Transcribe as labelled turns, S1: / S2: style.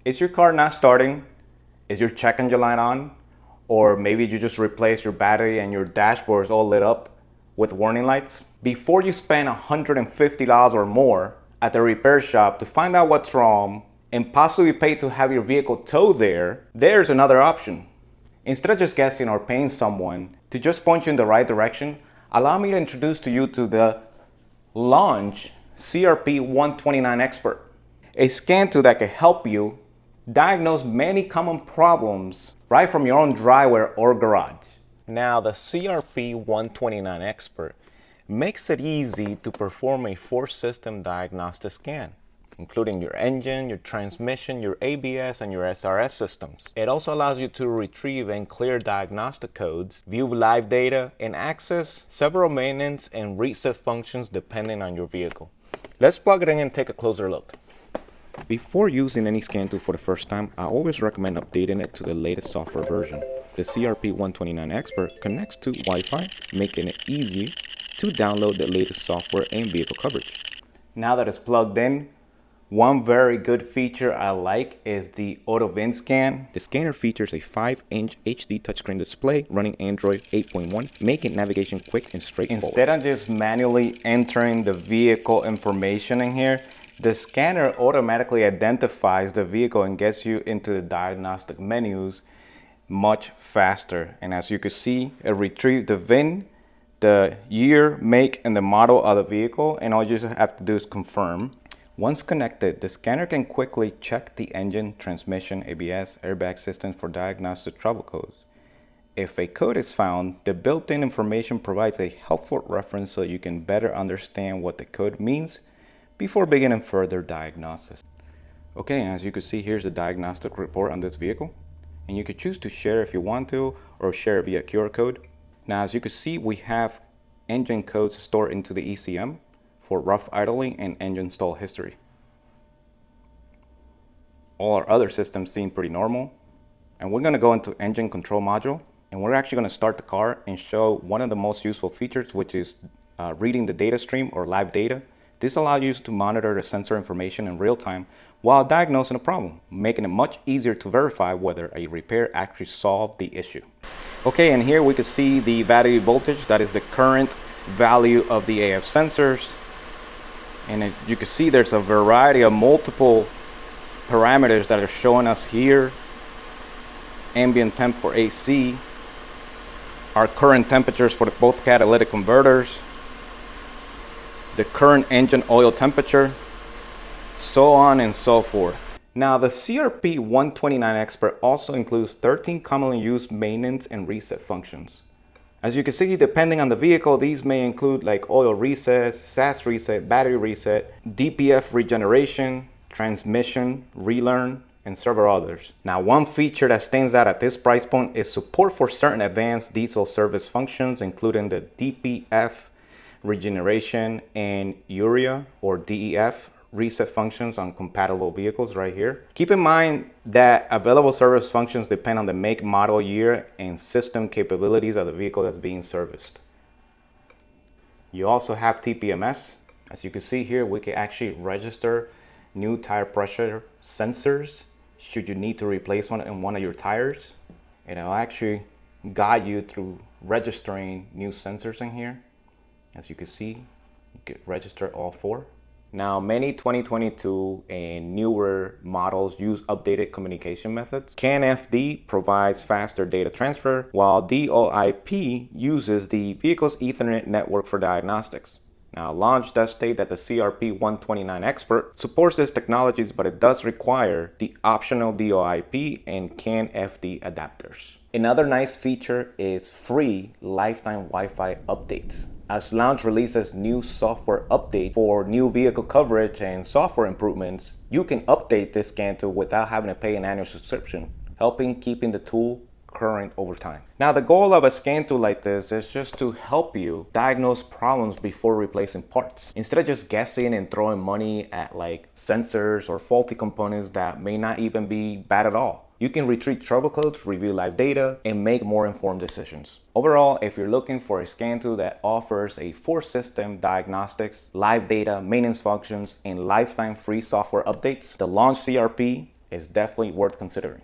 S1: Is your car not starting? Is your check engine light on? Or maybe you just replaced your battery and your dashboard is all lit up with warning lights? Before you spend $150 or more at the repair shop to find out what's wrong and possibly pay to have your vehicle towed there, there's another option. Instead of just guessing or paying someone to just point you in the right direction, allow me to introduce to you to the Launch CRP129 Expert, a scan tool that can help you diagnose many common problems right from your own driveway or garage. Now, the CRP129 Expert makes it easy to perform a 4-system diagnostic scan, including your engine, your transmission, your ABS, and your SRS systems. It also allows you to retrieve and clear diagnostic codes, view live data, and access several maintenance and reset functions depending on your vehicle. Let's plug it in and take a closer look. Before using any scan tool for the first time, I always recommend updating it to the latest software version. The CRP129 Expert connects to Wi-Fi, making it easy to download the latest software and vehicle coverage. Now that it's plugged in, one very good feature I like is the Auto VIN scan. The scanner features a 5-inch HD touchscreen display running Android 8.1, making navigation quick and straightforward. Instead of just manually entering the vehicle information in here, the scanner automatically identifies the vehicle and gets you into the diagnostic menus much faster. And as you can see, it retrieved the VIN, the year, make, and the model of the vehicle, and all you just have to do is confirm. Once connected, the scanner can quickly check the engine, transmission, ABS, airbag systems for diagnostic trouble codes. If a code is found, the built-in information provides a helpful reference so you can better understand what the code means before beginning further diagnosis. Okay, and as you can see, here's the diagnostic report on this vehicle. And you could choose to share if you want to, or share via QR code. Now, as you can see, we have engine codes stored into the ECM for rough idling and engine stall history. All our other systems seem pretty normal. And we're gonna go into engine control module, and we're actually gonna start the car and show one of the most useful features, which is reading the data stream or live data. This allows you to monitor the sensor information in real time while diagnosing a problem, making it much easier to verify whether a repair actually solved the issue. Okay, and here we can see the battery voltage. That is the current value of the AF sensors. And as you can see, there's a variety of multiple parameters that are showing us here. Ambient temp for AC, our current temperatures for both catalytic converters, the current engine oil temperature, so on and so forth. Now, the CRP129 Expert also includes 13 commonly used maintenance and reset functions. As you can see, depending on the vehicle, these may include like oil reset, SAS reset, battery reset, DPF regeneration, transmission, relearn, and several others. Now, one feature that stands out at this price point is support for certain advanced diesel service functions, including the DPF regeneration and urea or DEF reset functions on compatible vehicles right here. Keep in mind that available service functions depend on the make, model, year, and system capabilities of the vehicle that's being serviced. You also have TPMS. As you can see here, we can actually register new tire pressure sensors should you need to replace one in one of your tires. And it'll actually guide you through registering new sensors in here. As you can see, you can register all 4. Now, many 2022 and newer models use updated communication methods. CAN-FD provides faster data transfer, while DOIP uses the vehicle's Ethernet network for diagnostics. Now, Launch does state that the CRP129 Expert supports these technologies, but it does require the optional DOIP and CAN-FD adapters. Another nice feature is free lifetime Wi-Fi updates. As Launch releases new software updates for new vehicle coverage and software improvements, you can update this scan tool without having to pay an annual subscription, helping keeping the tool current over time. Now, the goal of a scan tool like this is just to help you diagnose problems before replacing parts. Instead of just guessing and throwing money at like sensors or faulty components that may not even be bad at all. You can retrieve trouble codes, review live data, and make more informed decisions. Overall, if you're looking for a scan tool that offers a 4-system diagnostics, live data, maintenance functions, and lifetime free software updates, the Launch CRP is definitely worth considering.